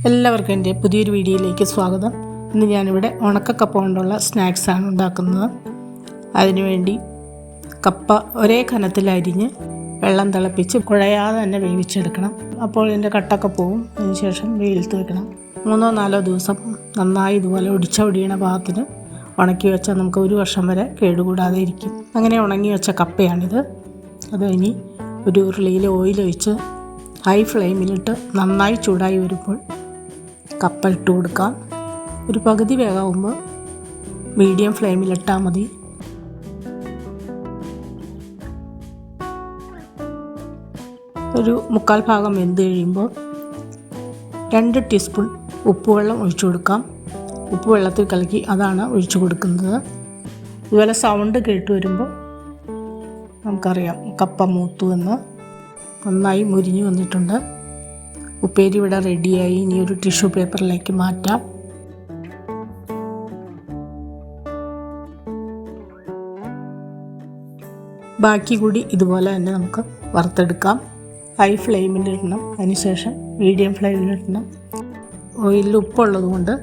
എല്ലാവർക്കും എൻ്റെ പുതിയൊരു വീഡിയോയിലേക്ക് സ്വാഗതം. ഇന്ന് ഞാനിവിടെ ഉണക്കക്കപ്പ കൊണ്ടുള്ള സ്നാക്സാണ് ഉണ്ടാക്കുന്നത്. അതിനുവേണ്ടി കപ്പ ഒരേ കനത്തിലരിഞ്ഞ് വെള്ളം തിളപ്പിച്ച് കുഴയാതെ തന്നെ വേവിച്ചെടുക്കണം. അപ്പോൾ ഇതിൻ്റെ കട്ടൊക്കെ പോവും. അതിനുശേഷം വെയിലത്ത് വെക്കണം. 3-4 ദിവസം നന്നായി ഇതുപോലെ ഒടിയണ ഭാഗത്തിന് ഉണക്കി വെച്ചാൽ നമുക്ക് 1 വർഷം വരെ കേടുകൂടാതെ ഇരിക്കും. അങ്ങനെ ഉണങ്ങി വെച്ച കപ്പയാണിത്. അത് ഇനി ഒരു ഉരുളിയിൽ ഓയിലൊഴിച്ച് ഹൈ ഫ്ലെയിമിലിട്ട് നന്നായി ചൂടായി വരുമ്പോൾ കപ്പ ഇട്ട് കൊടുക്കാം. ഒരു പകുതി വേകാവുമ്പോൾ മീഡിയം ഫ്ലെയിമിലിട്ടാൽ മതി. ഒരു 3/4 ഭാഗം വെന്ത് കഴിയുമ്പോൾ 2 ടീസ്പൂൺ ഉപ്പുവെള്ളം ഒഴിച്ചു കൊടുക്കാം. ഉപ്പ് വെള്ളത്തിൽ കലക്കി അതാണ് ഒഴിച്ചു കൊടുക്കുന്നത്. ഇതുപോലെ സൗണ്ട് കേട്ട് വരുമ്പോൾ നമുക്കറിയാം കപ്പ മൂത്തു എന്ന്. നന്നായി മുരിഞ്ഞു വന്നിട്ടുണ്ട്. ഉപ്പേരി ഇവിടെ റെഡിയായി. ഇനി ഒരു ടിഷ്യൂ പേപ്പറിലേക്ക് മാറ്റാം. ബാക്കി കൂടി ഇതുപോലെ തന്നെ നമുക്ക് വറുത്തെടുക്കാം. ഹൈ ഫ്ലെയിമിലിടണം, അതിനുശേഷം മീഡിയം ഫ്ലെയിമിലിടണം. ഓയിലിൽ ഉപ്പുള്ളത് കൊണ്ട്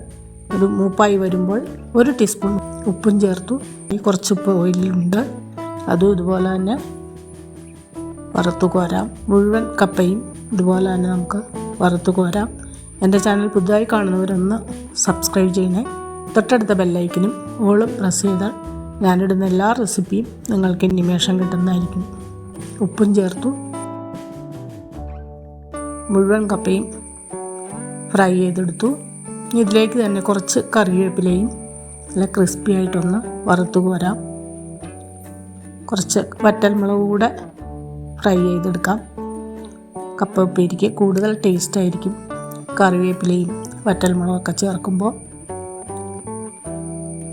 ഒരു മൂപ്പായി വരുമ്പോൾ 1 ടീസ്പൂൺ ഉപ്പും ചേർത്തു. കുറച്ച് ഉപ്പ് ഓയിലുണ്ട്, അതും ഇതുപോലെ തന്നെ വറുത്ത് കോരാം. മുഴുവൻ കപ്പയും ഇതുപോലെ തന്നെ നമുക്ക് വറുത്ത് കോരാം. എൻ്റെ ചാനൽ പുതുതായി കാണുന്നവരൊന്ന് സബ്സ്ക്രൈബ് ചെയ്യണേ. തൊട്ടടുത്ത ബെല്ലൈക്കനും ഓളും പ്രസ് ചെയ്താൽ ഞാനിടുന്ന എല്ലാ റെസിപ്പിയും നിങ്ങൾക്ക് നിമേഷം കിട്ടുന്നതായിരിക്കും. ഉപ്പും ചേർത്തു. മുഴുവൻ കപ്പയും ഫ്രൈ ചെയ്തെടുത്തു. ഇതിലേക്ക് തന്നെ കുറച്ച് കറിവേപ്പിലയും നല്ല ക്രിസ്പി ആയിട്ടൊന്ന് വറുത്ത് കോരാം. കുറച്ച് വറ്റൽമുളക് കൂടെ ഫ്രൈ ചെയ്തെടുക്കാം. കപ്പ ഉപ്പേരിക്ക് കൂടുതൽ ടേസ്റ്റ് ആയിരിക്കും കറിവേപ്പിലയും വറ്റൽമുളകൊക്കെ ചേർക്കുമ്പോൾ.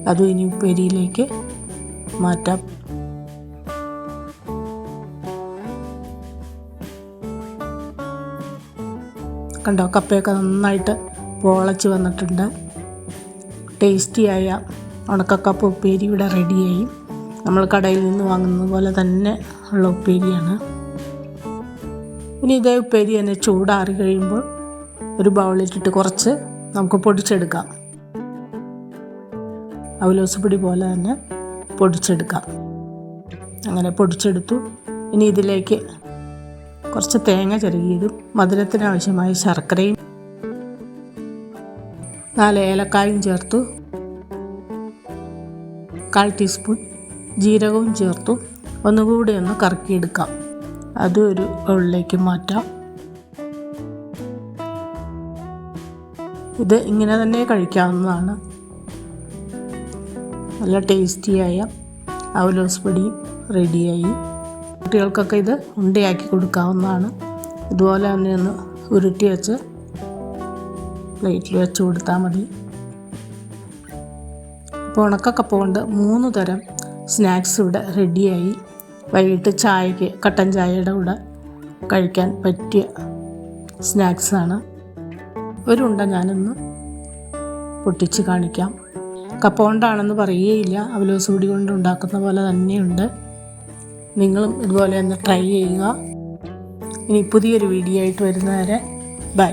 അതും ഇനി ഉപ്പേരിയിലേക്ക് മാറ്റാം. കണ്ടോ, കപ്പയൊക്കെ നന്നായിട്ട് പൊളച്ച് വന്നിട്ടുണ്ട്. ടേസ്റ്റിയായ ഉണക്കക്കപ്പ ഉപ്പേരി ഇവിടെ റെഡിയായി. നമ്മൾ കടയിൽ നിന്ന് വാങ്ങുന്നത് പോലെ തന്നെ ഉള്ള ഉപ്പേരിയാണ്. ഇനി ഇതേ ഉപ്പേരി തന്നെ ചൂടാറി കഴിയുമ്പോൾ ഒരു ബൗളിലിട്ടിട്ട് കുറച്ച് നമുക്ക് പൊടിച്ചെടുക്കാം. അവലോസ് പൊടി പോലെ തന്നെ പൊടിച്ചെടുക്കാം. അങ്ങനെ പൊടിച്ചെടുത്തു. ഇനി ഇതിലേക്ക് കുറച്ച് തേങ്ങ ചിരകിയതും മധുരത്തിനാവശ്യമായ ശർക്കരയും 4 ഏലക്കായും ചേർത്തു. 1/4 ടീസ്പൂൺ ജീരകവും ചേർത്തു. ഒന്നുകൂടി ഒന്ന് കറക്കിയെടുക്കാം. അതും ഒരു ബൗളിലേക്ക് മാറ്റാം. ഇത് ഇങ്ങനെ തന്നെ കഴിക്കാവുന്നതാണ്. നല്ല ടേസ്റ്റിയായ അവലോസ് പൊടിയും റെഡിയായി. കുട്ടികൾക്കൊക്കെ ഇത് ഉണ്ടയാക്കി കൊടുക്കാവുന്നതാണ്. ഇതുപോലെ തന്നെ ഒന്ന് ഉരുട്ടി വെച്ച് പ്ലേറ്റിൽ വെച്ച് കൊടുത്താൽ മതി. ഇപ്പോൾ ഉണക്കക്കപ്പ കൊണ്ട് 3 തരം സ്നാക്സ് ഇവിടെ റെഡിയായി. വൈകിട്ട് ചായക്ക്, കട്ടൻ ചായയുടെ കൂടെ കഴിക്കാൻ പറ്റിയ സ്നാക്സാണ്. ഒരു ഉണ്ട ഞാനൊന്ന് പൊട്ടിച്ച് കാണിക്കാം. കപ്പ കൊണ്ടാണെന്ന് പറയുകയില്ല, അവലോസ് പൊടി കൊണ്ട് ഉണ്ടാക്കുന്ന പോലെ തന്നെയുണ്ട്. നിങ്ങളും ഇതുപോലെ ഒന്ന് ട്രൈ ചെയ്യുക. ഇനി പുതിയൊരു വീഡിയോ ആയിട്ട് വരുന്നവരെ ബൈ.